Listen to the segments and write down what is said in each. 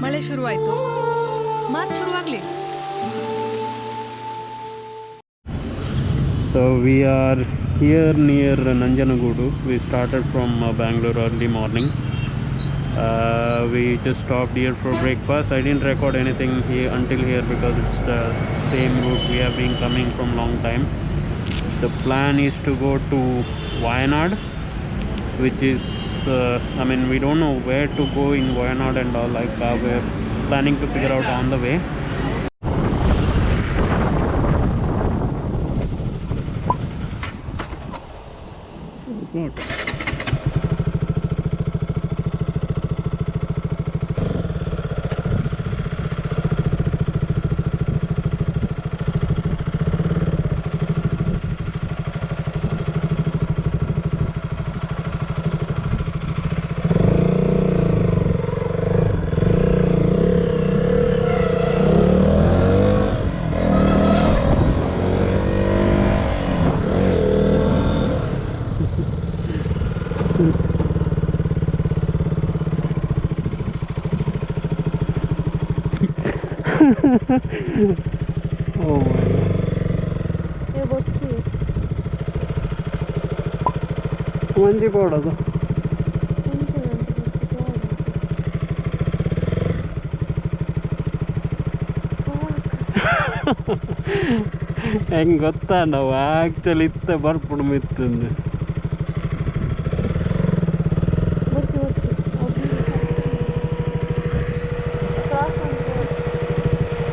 ಮಳೆ ಶುರುವಾಯಿತು, ಮಾತು ಶುರುವಾಗಲಿ. So we are here near Nanjanagudu. We started from Bangalore early morning. We just stopped here for breakfast. I didn't record anything here until here because it's the same route we have been coming from long time. The plan is to go to Wayanad, which is we don't know where to go in Wayanad and all. Like we're planning to figure out on the way. What? Oh my god. ಮಂಜಿ ಕೊಡೋದು ಹೆಂಗೆ ಗೊತ್ತಾ, ನಾವು actually ಇತ್ತ ಬರ್ಪುಡು ಮಿತ್ತಂದು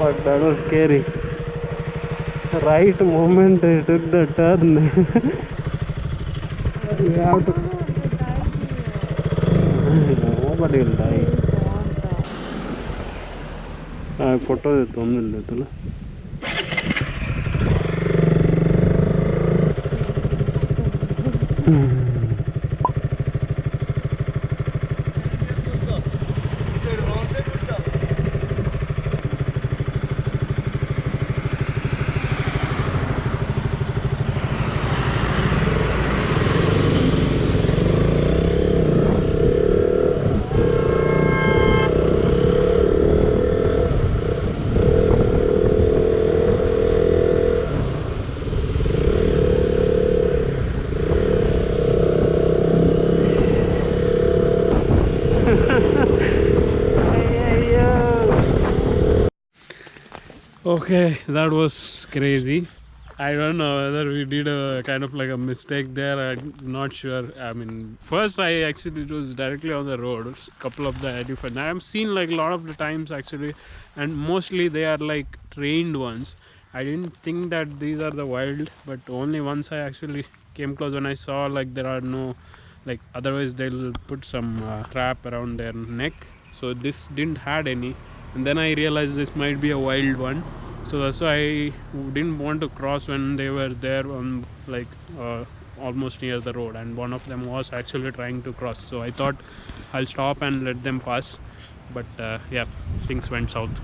but that was scary. Right moment I took the turn. You have to. Nobody will die. Photo is ತೊಂದಿಲ್ಲ. Okay, that was crazy. I don't know whether we did a kind of like a mistake there. I'm not sure. I mean, first it was directly on the road. A couple of the elephants I have seen like a lot of the times actually, and mostly they are like trained ones. I didn't think that these are the wild, but only once I actually came close when I saw like there are no, like otherwise they'll put some trap around their neck. So this didn't had any. And then I realized this might be a wild one, so that's why I didn't want to cross when they were there on like almost near the road, and one of them was actually trying to cross. So I thought I'll stop and let them pass, but yeah, things went south.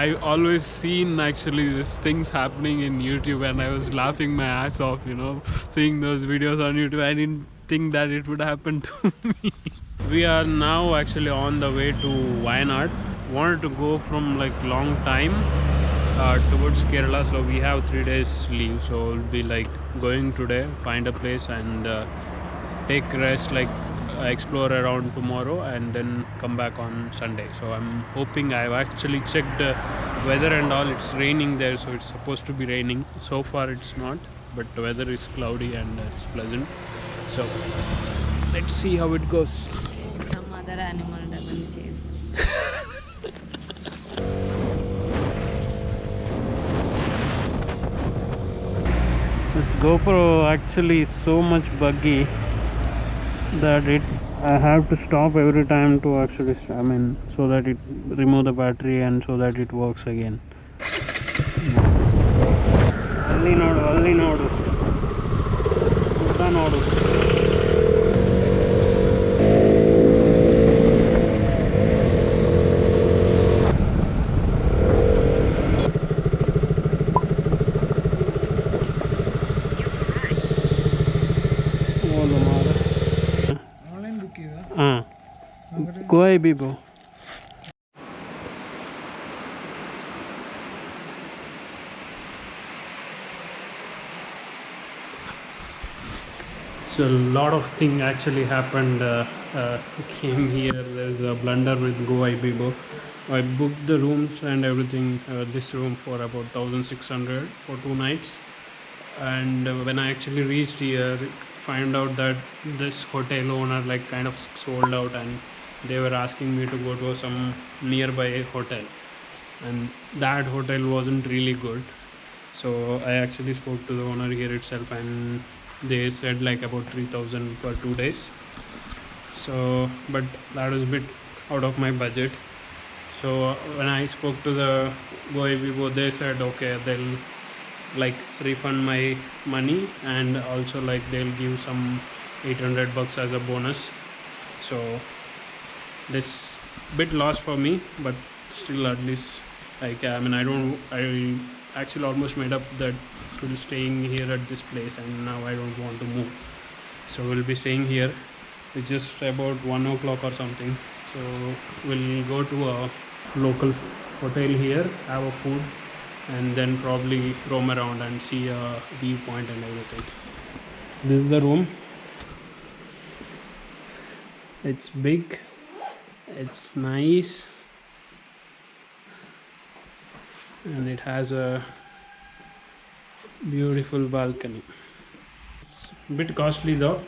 I always seen actually these things happening in YouTube, and I was laughing my ass off, you know, seeing those videos on YouTube. I didn't think that it would happen to me. We are now actually on the way to Wayanad. Wanted to go from like long time towards Kerala, so we have 3 days leave, so we'll be like going today, find a place and take rest, like explore around tomorrow and then come back on Sunday. So I'm hoping, I've actually checked weather and all, it's raining there, so it's supposed to be raining. So far it's not, but the weather is cloudy and it's pleasant. So let's see how it goes. Some other animal doesn't chase. This GoPro actually is so much buggy that I have to stop every time to actually, so that it remove the battery and so that it works again. ಅಲ್ಲಿ ನೋಡು ಉದ್ದ ನೋಡು. Goai Bibo. So a lot of things actually happened. Came here. There's a blunder with Goai Bibo. I booked the rooms and everything. This room for about 1,600 for 2 nights. And when I actually reached here, find out that this hotel owner kind of sold out, and they were asking me to go to some nearby hotel, and that hotel wasn't really good. So I actually spoke to the owner here itself, and they said about 3,000 for 2 days. So but that was a bit out of my budget. So when I spoke to the Goai Vivo, they said okay, they'll refund my money, and also they'll give some $800 as a bonus. So this bit lost for me, but still at least I actually almost made up that we'll staying here at this place, and now I don't want to move. So we'll be staying here. It's just about 1 o'clock or something. So we'll go to a local hotel here, have a food, and then probably roam around and see a viewpoint and everything. This is the room. It's big, it's nice, and it has a beautiful balcony. It's a bit costly though.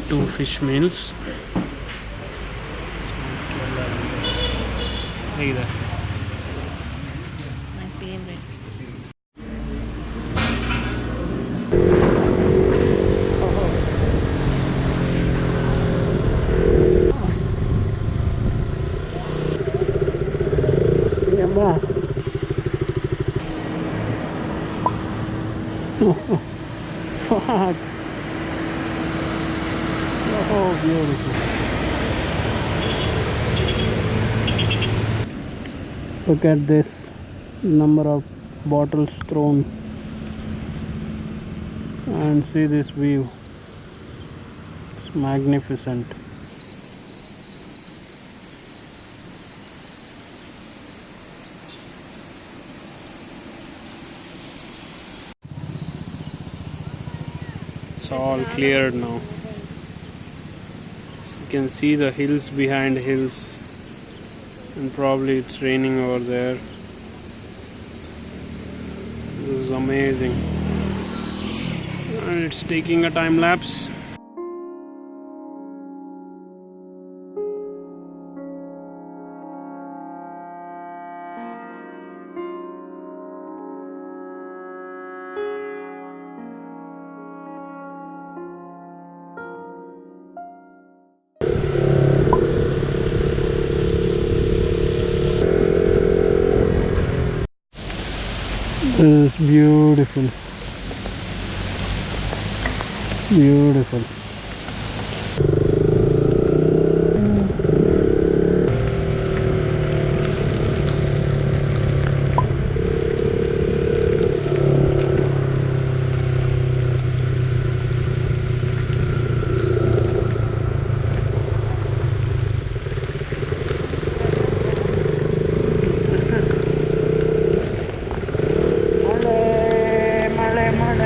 Two fish meals. Either. My favorite. Fuck. Oh, beautiful. Look at this number of bottles thrown, and see this view. It's magnificent. It's all cleared now. You can see the hills behind hills, and probably it's raining over there. This is amazing, and it's taking a time lapse. This is beautiful. Beautiful. Male, male, male.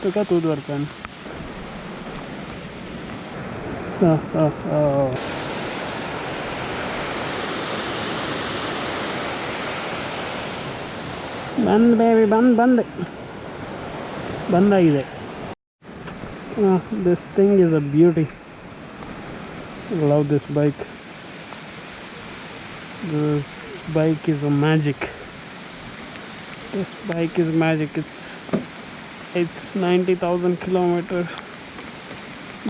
Look at Udvarkan. Oh. Band baby, band. Band. Oh, this thing is a beauty. I love this bike. This bike is a magic. This bike is magic. It's 90,000 kilometers.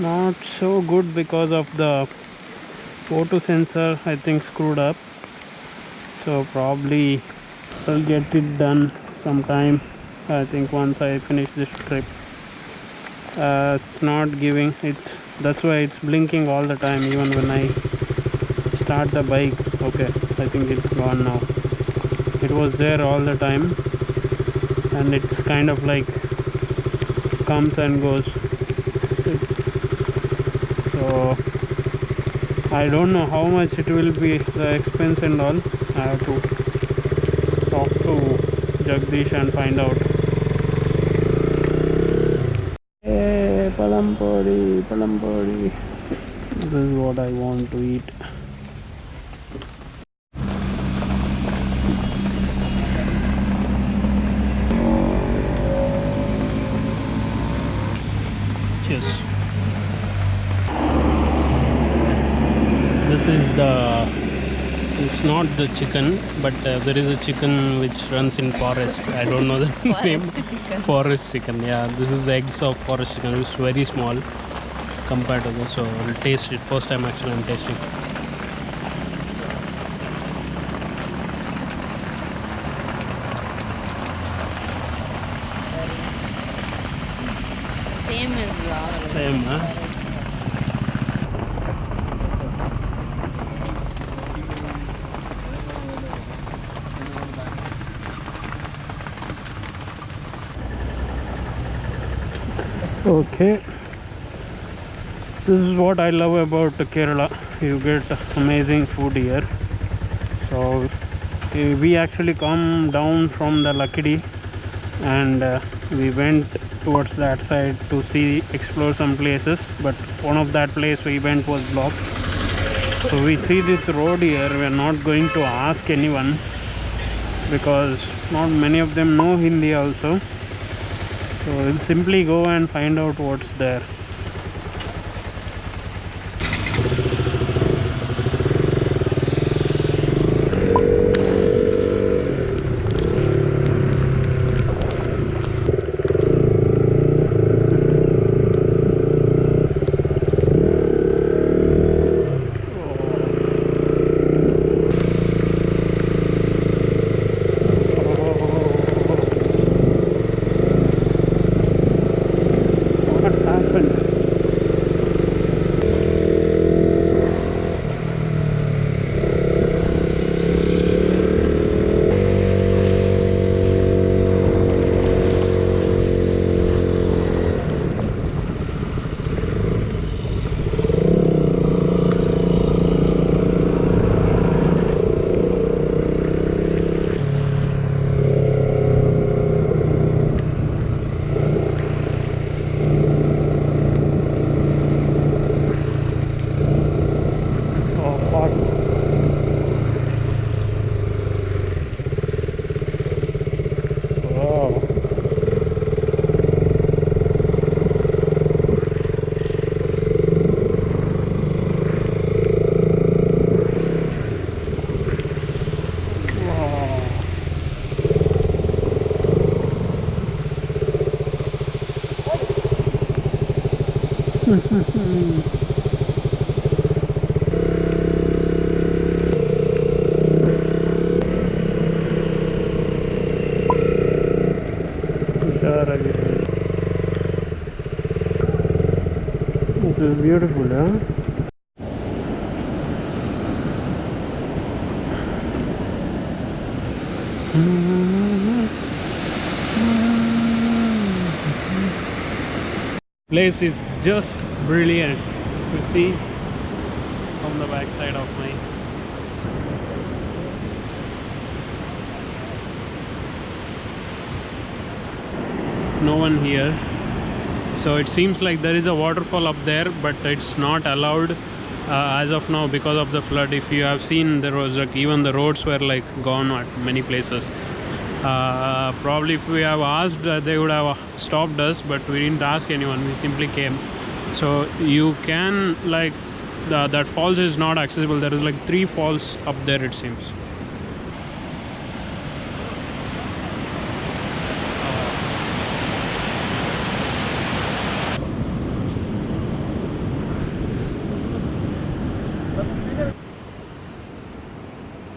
Not so good because of the photo sensor, I think, screwed up. So probably I'll get it done sometime. I think once I finish this trip. It's not giving. That's why it's blinking all the time, even when I start the bike. Okay, I think it's gone now. It was there all the time, and it's kind of like comes and goes. So I don't know how much it will be, the expense and all. I have to talk to Jagdish and find out. Hey, palampori. This is what I want to eat. Cheers. It's not the chicken, but there is a chicken which runs in forest. I don't know the name. Chicken. Forest chicken, yeah. This is the eggs of forest chicken. It's very small compared to this, so I'll taste it. First time actually I'm tasting. Same as yours. Same, huh? Okay, this is what I love about Kerala. You get amazing food here. So we actually come down from the Lakkidi, and we went towards that side to explore some places, but one of that place we went was blocked. So we see this road here. We are not going to ask anyone because not many of them know Hindi also. So we'll simply go and find out what's there. Tusharagiri. This is beautiful, huh? Place is just brilliant to see from the back side of my no one here. So it seems like there is a waterfall up there, but it's not allowed as of now because of the flood. If you have seen, there was like even the roads were like gone at many places. Probably if we have asked, they would have stopped us, but we didn't ask anyone. We simply came. So you can like that falls is not accessible. There is like 3 falls up there, it seems.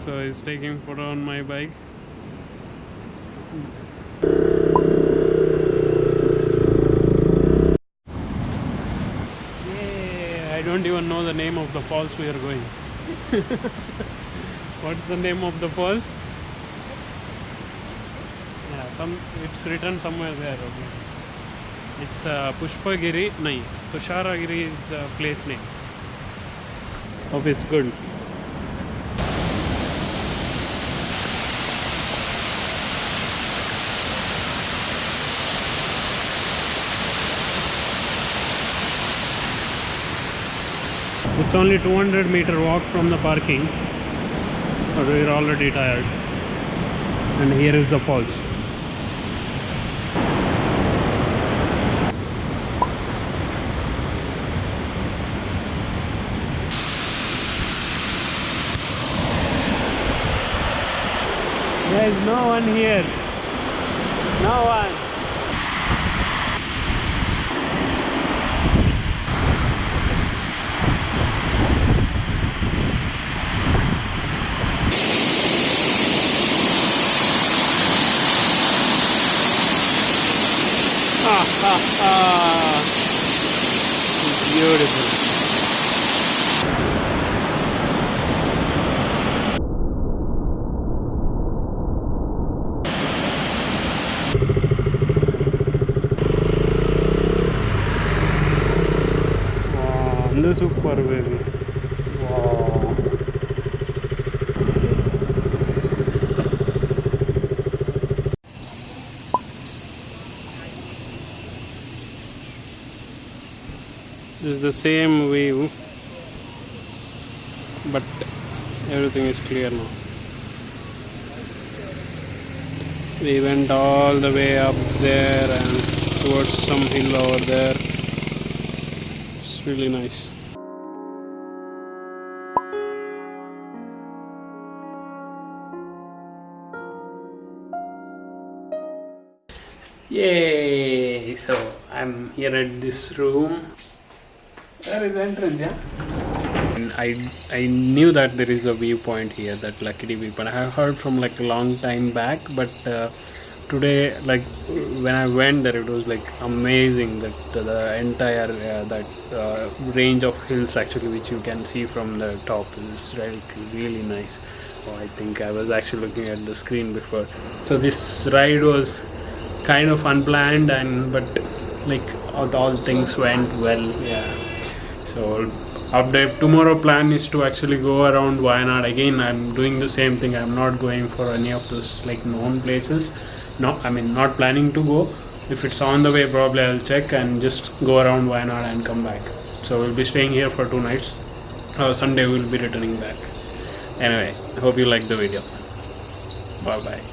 So he's taking photo on my bike. Yeah, I don't even know the name of the falls we are going. What's the name of the falls? Yeah, it's written somewhere there. Okay. It's Pushpagiri. No, Tusharagiri is the place name. Hope it's good. It's only 200-meter walk from the parking, but we're already tired. And here is the falls. There is no one here. No one. It's beautiful. Wow, this is super baby. Wow. This is the same view, but everything is clear now. We went all the way up there and towards some hill over there. It's really nice. Yay! So I'm here at this room. There is the entrance, yeah? And I knew that there is a viewpoint here, that Lakkidi viewpoint. I have heard from like a long time back, but today, like when I went there, it was like amazing that the entire range of hills actually, which you can see from the top, is really nice. Oh, I think I was actually looking at the screen before. So this ride was kind of unplanned, but like all things went well. Yeah. So update tomorrow plan is to actually go around Wayanad. Again, I'm doing the same thing. I'm not going for any of those like known places. No, I mean not planning to go. If it's on the way, probably I'll check and just go around Wayanad and come back. So we'll be staying here for 2 nights. Sunday we'll be returning back. Anyway, I hope you liked the video. Bye bye.